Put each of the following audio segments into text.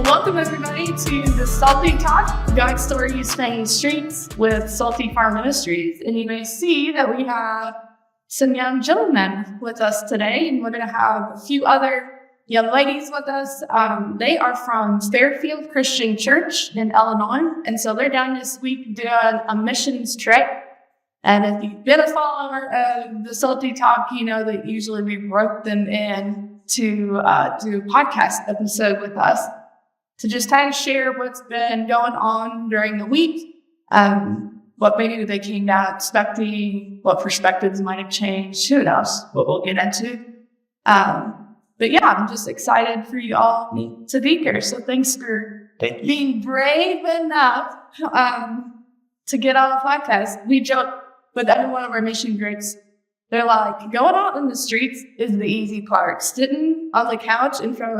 Welcome everybody to the Salty Talk, God's Stories Spanning Streets with Salty Farm Ministries. And you may see that we have some young gentlemen with us today, and we're going to have a few other young ladies with us. They are from Fairfield Christian Church in Illinois, and so they're down this week doing a missions trip. And if you've been a follower of the Salty Talk, you know that usually we work them in to do a podcast episode with us to just kind of share what's been going on during the week, what maybe they came down expecting, what perspectives might have changed, who knows, what we'll get into. But yeah, I'm just excited for you all to be here. So thanks for being brave enough to get on the podcast. We joke with every one of our mission groups. They're like, going out in the streets is the easy part. Sitting on the couch in front of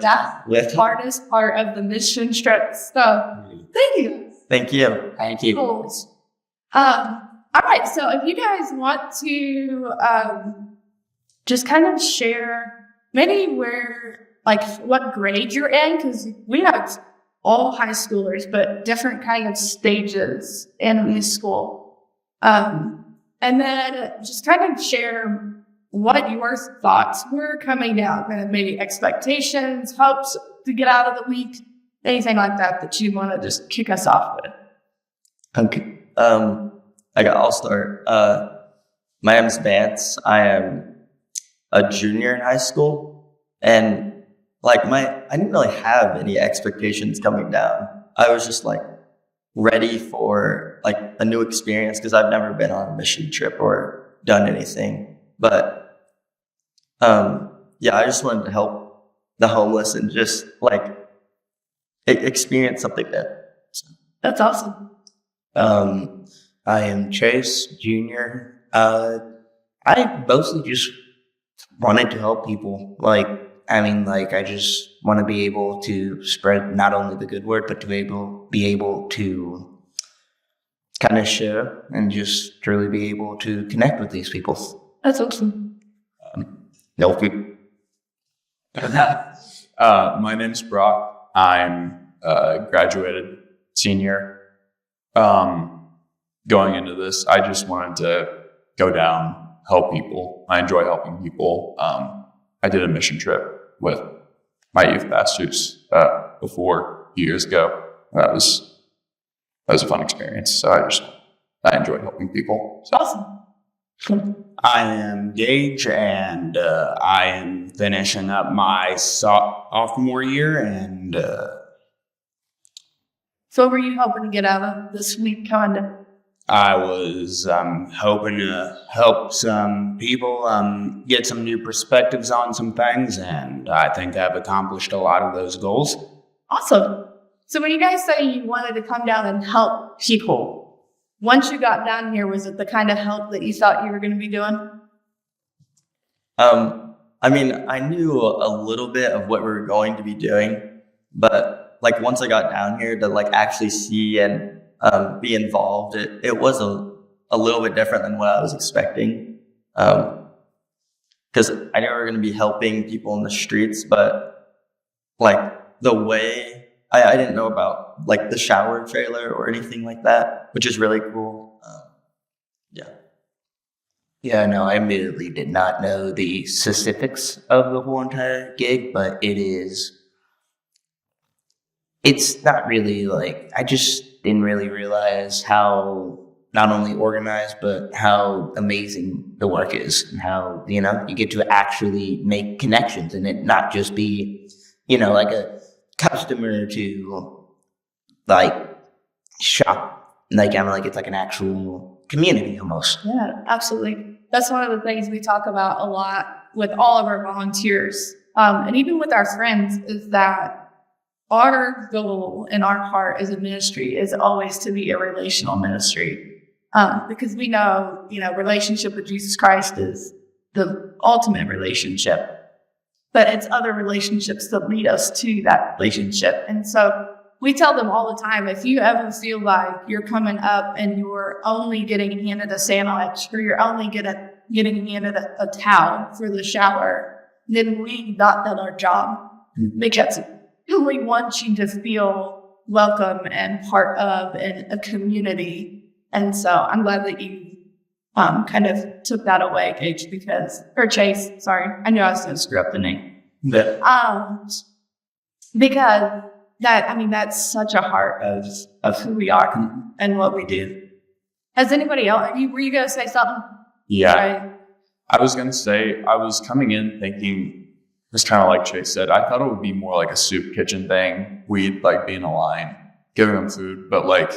that's the hardest part of the mission trip. So thank you. Thank you. Thank you. Cool. All right. So if you guys want to just kind of share maybe what grade you're in, because we have all high schoolers, but different kind of stages in school. And then just kind of share what your thoughts were coming down, kind of maybe expectations, hopes to get out of the week, anything like that you want to just kick us off with. Okay. I'll start. My name's Vance. I am a junior in high school, and I didn't really have any expectations coming down. I was just ready for a new experience because I've never been on a mission trip or done anything. But I just wanted to help the homeless and just experience something there. So. That's awesome. I am Chase Jr. I mostly just wanted to help people. I just want to be able to spread not only the good word, but to be able to kind of share and just truly be able to connect with these people. That's awesome. My name's Brock. I'm a graduated senior. Going into this, I just wanted to go down, help people. I enjoy helping people. I did a mission trip with my youth pastors before years ago. That was a fun experience. So I enjoy helping people. So. Awesome. I am Gage, and I am finishing up my sophomore year. And So what were you hoping to get out of this week, kind of? I was hoping to help some people get some new perspectives on some things, and I think I've accomplished a lot of those goals. Awesome. So when you guys say you wanted to come down and help people, once you got down here, was it the kind of help that you thought you were going to be doing? I knew a little bit of what we were going to be doing, but once I got down here to actually see and be involved, it was a little bit different than what I was expecting. Because I knew we were going to be helping people in the streets, but the way I didn't know about the shower trailer or anything like that, which is really cool. Yeah, no, I admittedly did not know the specifics of the whole entire gig, but it's not really I just didn't really realize how not only organized, but how amazing the work is, and how, you get to actually make connections and it not just be, a customer to shop. It's an actual community almost. Yeah, absolutely. That's one of the things we talk about a lot with all of our volunteers, and even with our friends, is that our goal and our heart as a ministry is always to be a relational ministry, because we know, relationship with Jesus Christ is the ultimate relationship, but it's other relationships that lead us to that relationship. And so we tell them all the time, if you ever feel like you're coming up and you're only getting handed a sandwich, or you're only getting handed a towel for the shower, then we've not done our job. Because we want you to feel welcome and part of a community. And so I'm glad that you kind of took that away, Chase, sorry. I knew I was going to screw up the name. Because that's such a heart of who we are and what we do. Has anybody else, were you going to say something? Yeah. Right. I was going to say, I was coming in thinking, just kind of like Chase said, I thought it would be more like a soup kitchen thing. We'd like be in a line, giving them food, but like,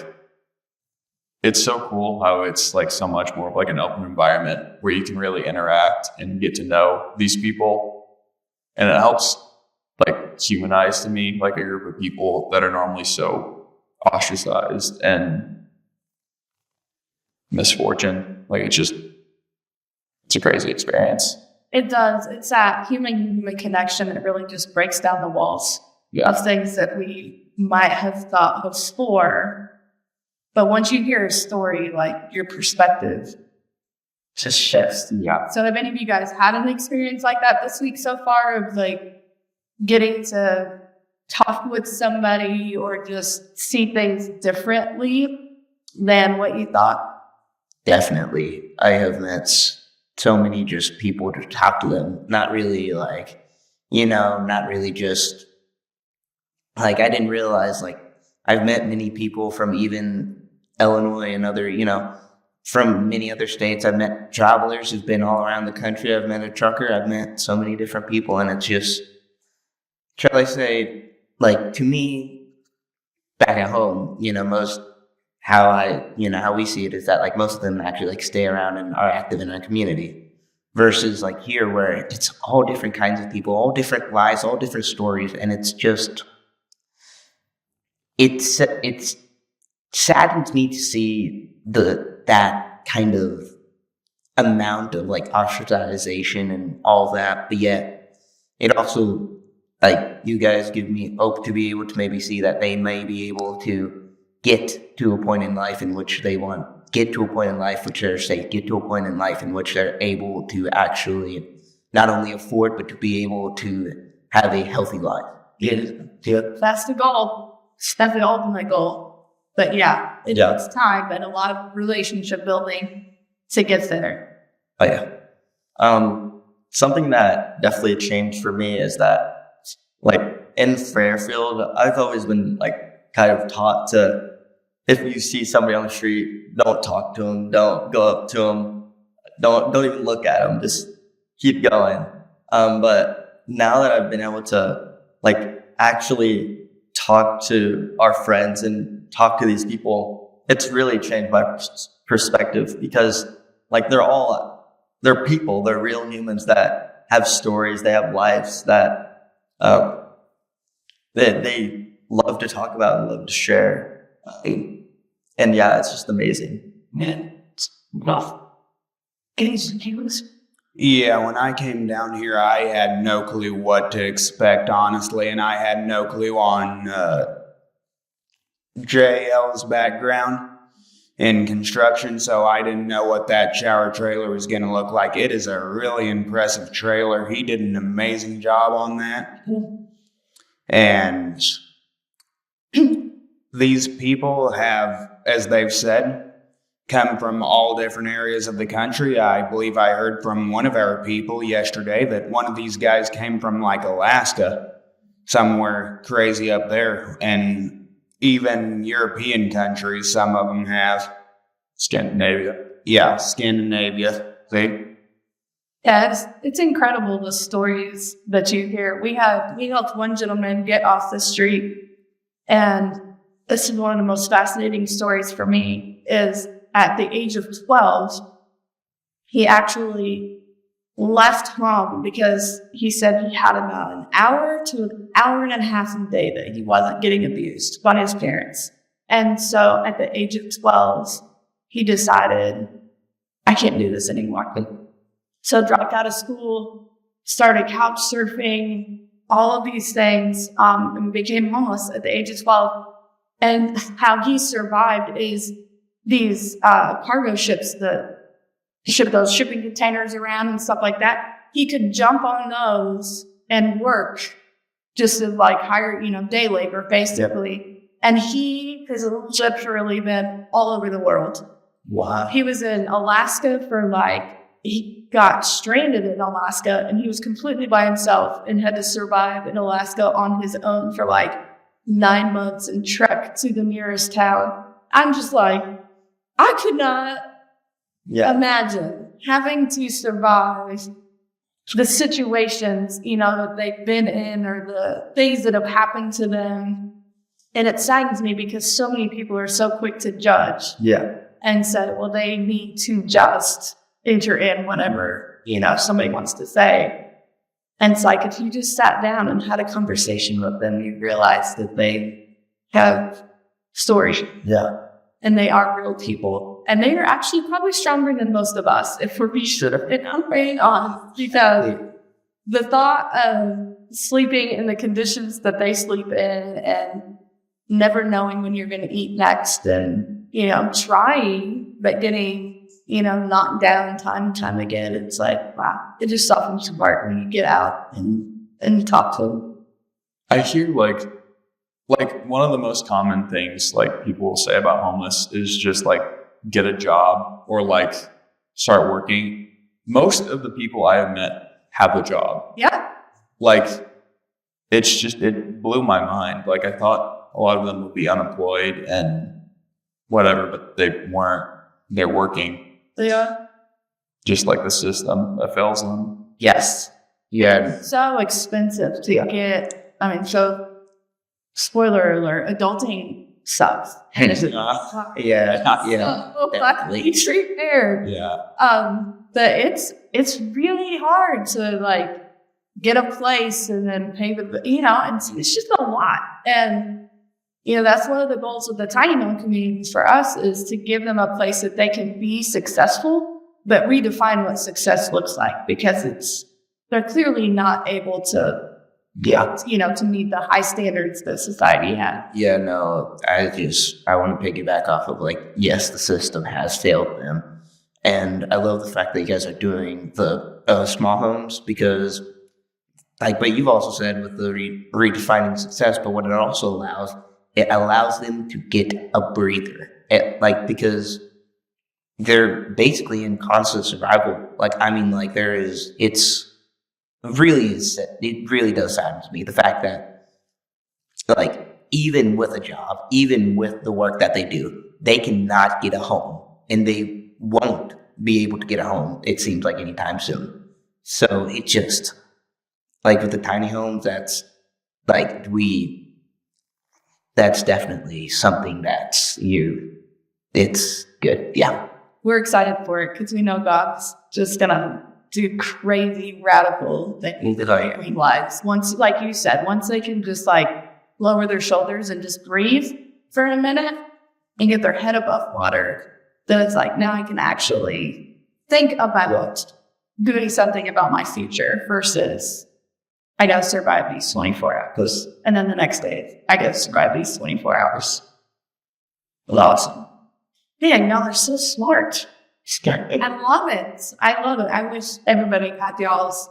it's so cool how it's like so much more of like an open environment where you can really interact and get to know these people. And it helps like humanize to me, like a group of people that are normally so ostracized and misfortune. Like it's a crazy experience. It does. It's that human connection that really just breaks down the walls of things that we might have thought before. But once you hear a story, like your perspective just shifts. Yeah. So have any of you guys had an experience like that this week so far of like getting to talk with somebody or just see things differently than what you thought? Definitely. I have met so many just people to talk to them. Not really like, not really just like, I didn't realize like I've met many people from even Illinois and other, from many other states. I've met travelers who've been all around the country. I've met a trucker. I've met so many different people. And it's just, shall I say, like to me, back at home, most how we see it is that like most of them actually like stay around and are active in our community versus like here where it's all different kinds of people, all different lives, all different stories. And it's just, it's saddens me to see that kind of amount of like ostracization and all that, but yet it also like you guys give me hope to be able to maybe see that they may be able to get to a point in life in which they want, get to a point in life which they're safe, get to a point in life in which they're able to actually not only afford but to be able to have a healthy life. Yeah. That's the goal. That's the ultimate goal. But yeah, it takes time and a lot of relationship building to get there. Oh yeah. Something that definitely changed for me is that like in Fairfield, I've always been like kind of taught to, if you see somebody on the street, don't talk to them, don't go up to them, don't even look at them, just keep going. But now that I've been able to like actually talk to our friends and talk to these people, it's really changed my perspective because like they're people, they're real humans that have stories, they have lives that they love to talk about and love to share. And yeah, it's just amazing. Man, it's rough. Yeah, when I came down here, I had no clue what to expect, honestly, and I had no clue on JL's background in construction, so I didn't know what that shower trailer was going to look like. It is a really impressive trailer. He did an amazing job on that. And these people have, as they've said, come from all different areas of the country. I believe I heard from one of our people yesterday that one of these guys came from like Alaska, somewhere crazy up there, and even European countries, some of them have. Scandinavia. Yeah, Scandinavia. See? Yeah, it's incredible the stories that you hear. We helped one gentleman get off the street, and this is one of the most fascinating stories for me, is at the age of 12, he actually left home because he said he had about an hour to an hour and a half a day that he wasn't getting abused by his parents. And so at the age of 12, he decided, I can't do this anymore. So dropped out of school, started couch surfing, all of these things, and became homeless at the age of 12. And how he survived is these cargo ships that ship those shipping containers around and stuff like that. He could jump on those and work just as like hire, day labor basically. And his trips really been all over the world. Wow. He was in Alaska he got stranded in Alaska and he was completely by himself and had to survive in Alaska on his own for 9 months and trek to the nearest town. I'm just like, I could not imagine having to survive the situations, that they've been in or the things that have happened to them. And it saddens me because so many people are so quick to judge. Yeah. And say, well, they need to just enter in whatever, somebody wants to say. And it's like, if you just sat down and had a conversation with them, you realize that they have stories. Yeah. And they are real people. And they are actually probably stronger than most of us, if we're being honest. Because the thought of sleeping in the conditions that they sleep in and never knowing when you're going to eat next and, trying, but getting, knocked down time and time again, it's like, wow, it just softens your heart when you get out and talk to them. I hear like one of the most common things people will say about homeless is just get a job or start working. Most of the people I have met have a job. Yeah. It blew my mind. I thought a lot of them would be unemployed and whatever, but they weren't. They're working. They are. Just like the system that fails them. Yes. Yeah. So expensive to get. So spoiler alert, adulting sucks. Yeah. Be prepared. Yeah. But it's really hard to get a place and then pay the, it's just a lot. And, that's one of the goals of the tiny home communities for us is to give them a place that they can be successful, but redefine what success looks like because they're clearly not able to, to meet the high standards that society has. Yeah, no, I want to piggyback off of yes, the system has failed them. And I love the fact that you guys are doing the small homes because but you've also said with the redefining success, but what it allows them to get a breather. Because they're basically in constant survival. It really does sadden me. The fact that, even with a job, even with the work that they do, they cannot get a home and they won't be able to get a home, it seems like anytime soon. So it just, with the tiny homes, that's definitely something it's good. Yeah. We're excited for it because we know God's just going to do crazy, radical things in their lives. Once, like you said, once they can just lower their shoulders and just breathe for a minute and get their head above water, then it's now I can actually think about doing something about my future versus I got to survive these 24 hours. And then the next day, I got to survive these 24 hours. Awesome. Man, y'all are so smart. I love it. I wish everybody had y'all's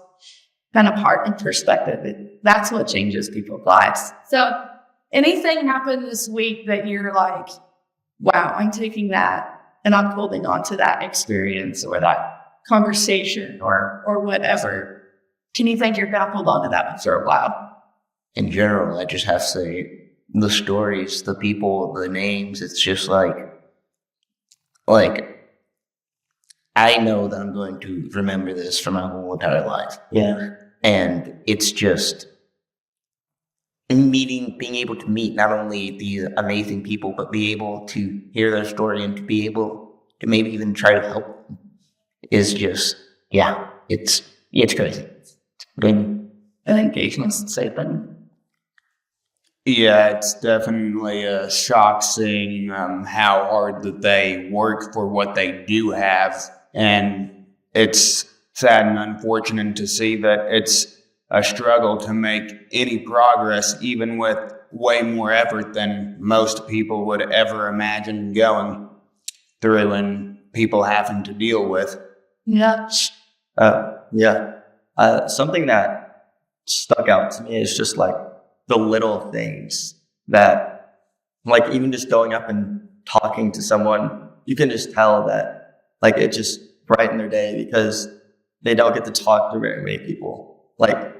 kind of heart and perspective. That's what changes people's lives. So anything happened this week that you're wow, I'm taking that and I'm holding on to that experience or that conversation or whatever. Can you think you're going to hold on to that one for a while? In general, I just have to say the stories, the people, the names, it's just I know that I'm going to remember this for my whole entire life. Yeah. And it's just being able to meet not only these amazing people, but be able to hear their story and to be able to maybe even try to help them is just, it's crazy. I think Gage wants to say that. Yeah, it's definitely a shock seeing how hard that they work for what they do have. And it's sad and unfortunate to see that it's a struggle to make any progress, even with way more effort than most people would ever imagine going through and people having to deal with. Yeah. Something that stuck out to me is just the little things that, like, even just going up and talking to someone, you can just tell that, like, it just brightened their day because they don't get to talk to very many people. Like,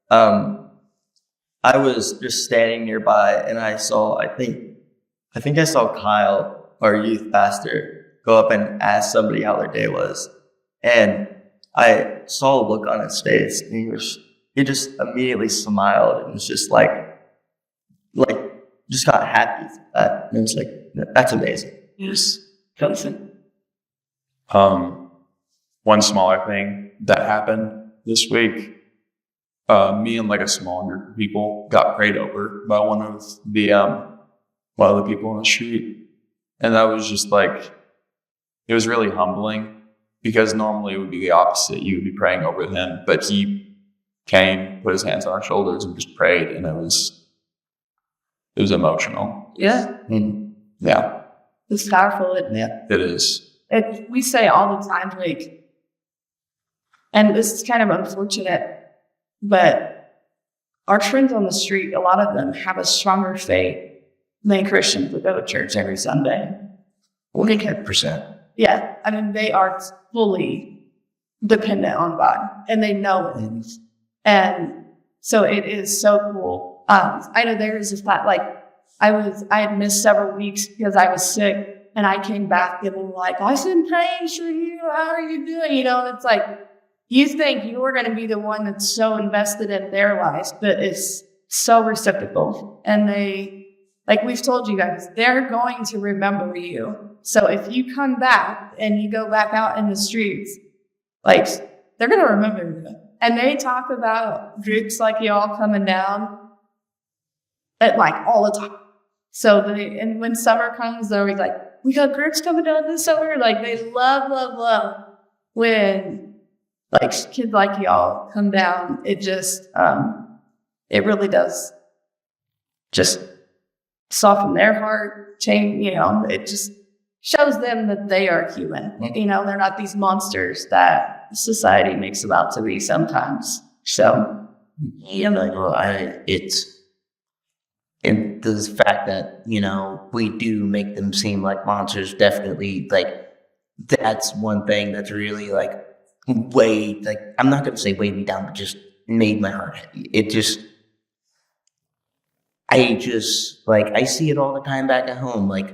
I was just standing nearby and I saw, I think I saw Kyle, our youth pastor, go up and ask somebody how their day was. And I saw a look on his face and he just immediately smiled and was just like, just got happy for that. And it was like, that's amazing. Yes. Something. One smaller thing that happened this week, me and like a small group of people got prayed over by one of the people on the street. And that was just like, it was really humbling because normally it would be the opposite. You would be praying over him, but he came, put his hands on our shoulders and just prayed. And it was emotional. Yeah. Yeah. It's powerful. It is. We say all the time, like, and this is kind of unfortunate, but our friends on the street, a lot of them have a stronger faith than Christians that go to church every Sunday. 100%. Yeah. I mean, they are fully dependent on God and they know it. And so it is so cool. I know there is this thought, like, I had missed several weeks because I was sick and I came back and was like, I've been praying for you. How are you doing? You know, and it's like, you think you're going to be the one that's so invested in their lives, but it's so reciprocal. And they, like we've told you guys, they're going to remember you. So if you come back and you go back out in the streets, like, they're going to remember you. And they talk about groups like y'all coming down at like all the time. So and when summer comes, they're always like, we got groups coming down this summer. Like, they love when like kids like y'all come down. It just, it really does just soften their heart, change, you know, it just shows them that they are human. You know, they're not these monsters that society makes them out to be sometimes. So, you know, and the fact that, you know, we do make them seem like monsters, definitely, like, that's one thing that's really, like, weighed, like, I'm not going to say weighed me down, but just made my heart heavy. It just, I see it all the time back at home. Like,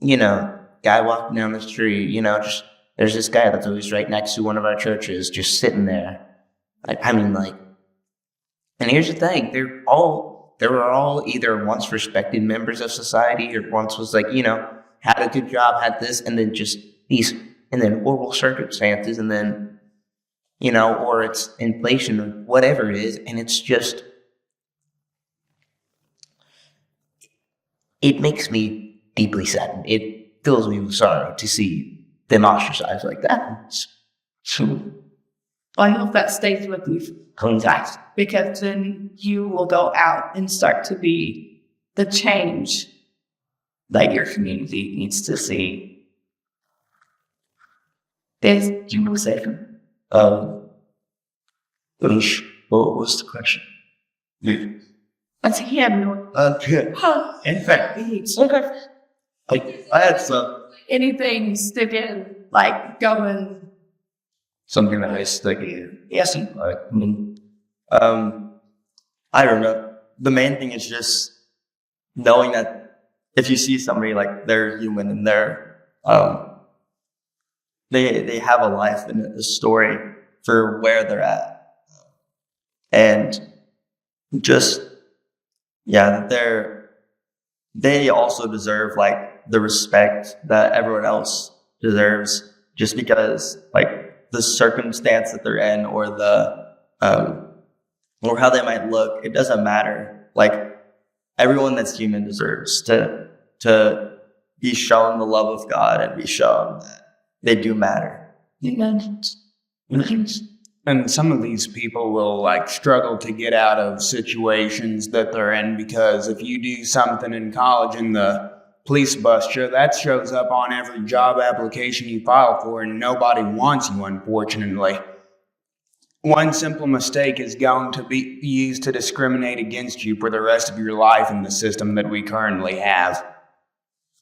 you know, guy walking down the street, you know, just, there's this guy that's always right next to one of our churches, just sitting there. Like, I mean, like, and here's the thing, they were all either once respected members of society or once was like, you know, had a good job, had this, and then just these, and then horrible circumstances, and then, you know, or it's inflation or whatever it is, and it's just, it makes me deeply saddened. It fills me with sorrow to see them ostracized like that. well, I hope that stays with you, because then you will go out and start to be the change that your community needs to see. Do you want to say something? What was the question? I think he had no. In fact, I had some. Anything sticking, like going. Something that I stick. Yes. I don't know. The main thing is just knowing that if you see somebody, like, they're human and they're they have a life and a story for where they're at, and just they also deserve, like, the respect that everyone else deserves, just because, like, the circumstance that they're in or the or how they might look, it doesn't matter. Like, everyone that's human deserves to be shown the love of God and be shown that they do matter. And some of these people will, like, struggle to get out of situations that they're in, because if you do something in college and the police bust you, that shows up on every job application you file for, and nobody wants you, unfortunately. one simple mistake is going to be used to discriminate against you for the rest of your life in the system that we currently have.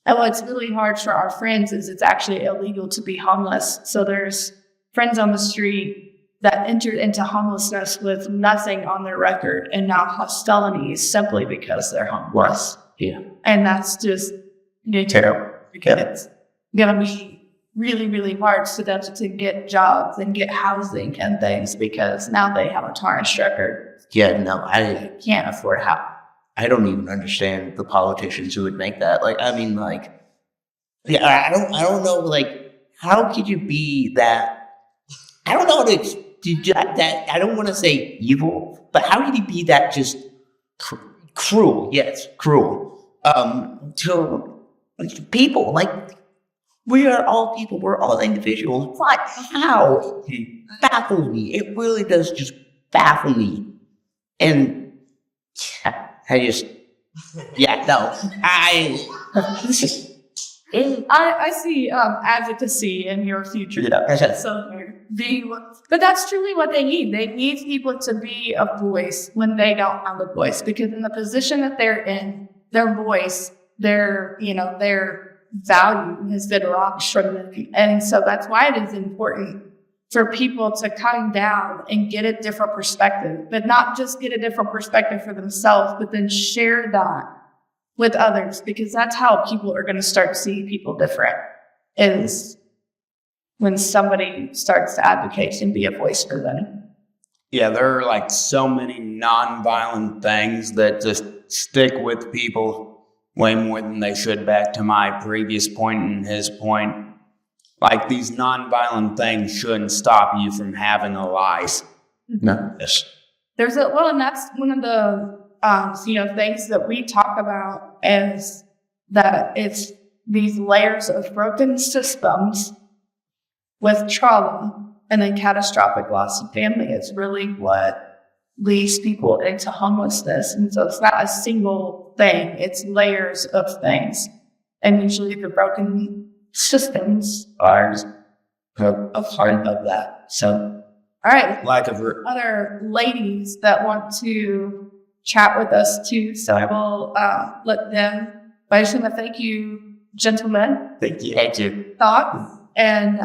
And what's really hard for our friends is it's actually illegal to be homeless. So there's friends on the street that entered into homelessness with nothing on their record and now have felonies simply because they're homeless. Yeah. And that's just terrible because it's going to be really, really hard for them to get jobs and get housing and things because now they have a tarnished record. Yeah, no, They can't afford house. I don't even understand the politicians who would make that. Like, I mean, like, yeah, I don't know, like, how could you be that? I don't know how to that. I don't want to say evil, but how could you be that just cruel? Yes, cruel. To people, like, we are all people. We're all individuals. What? How? It baffles me. It really does just baffle me. And yeah, I see advocacy in your future. Yeah. So but that's truly what they need. They need people to be a voice when they don't have a voice, because in the position that they're in, their voice, their value has been robbed from them. And so that's why it is important for people to come down and get a different perspective, but not just get a different perspective for themselves, but then share that with others, because that's how people are going to start seeing people different, is when somebody starts to advocate and be a voice for them. Yeah, there are like so many nonviolent things that just stick with people way more than they should. Back to my previous point and his point, like, these nonviolent things shouldn't stop you from having a life. No. Yes. And that's one of the things that we talk about, is that it's these layers of broken systems with trauma and then catastrophic loss of family is really what leads people into homelessness. And so it's not a single thing, it's layers of things. And usually the broken systems are a part of that. So, all right. Lack of other ladies that want to chat with us too. So I will let them. But I just want to thank you, gentlemen. Thank you. Thought. And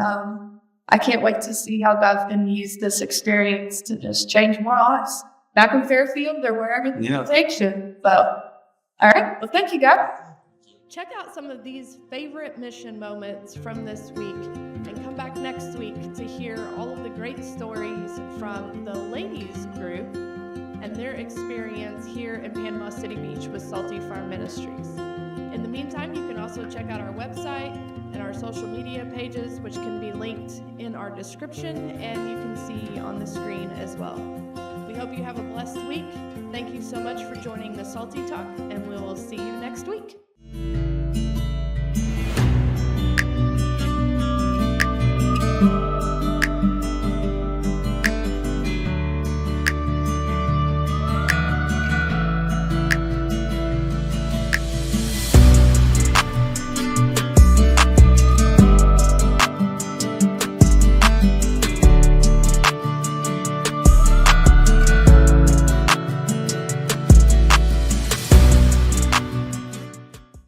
I can't wait to see how God can use this experience to just change more lives. Back in Fairfield or wherever it takes you. So, all right. Well, thank you, God. Check out some of these favorite mission moments from this week and come back next week to hear all of the great stories from the ladies group and their experience here in Panama City Beach with Salty Farm Ministries. In the meantime, you can also check out our website and our social media pages, which can be linked in our description and you can see on the screen as well. We hope you have a blessed week. Thank you so much for joining the Salty Talk, and we will see you next week.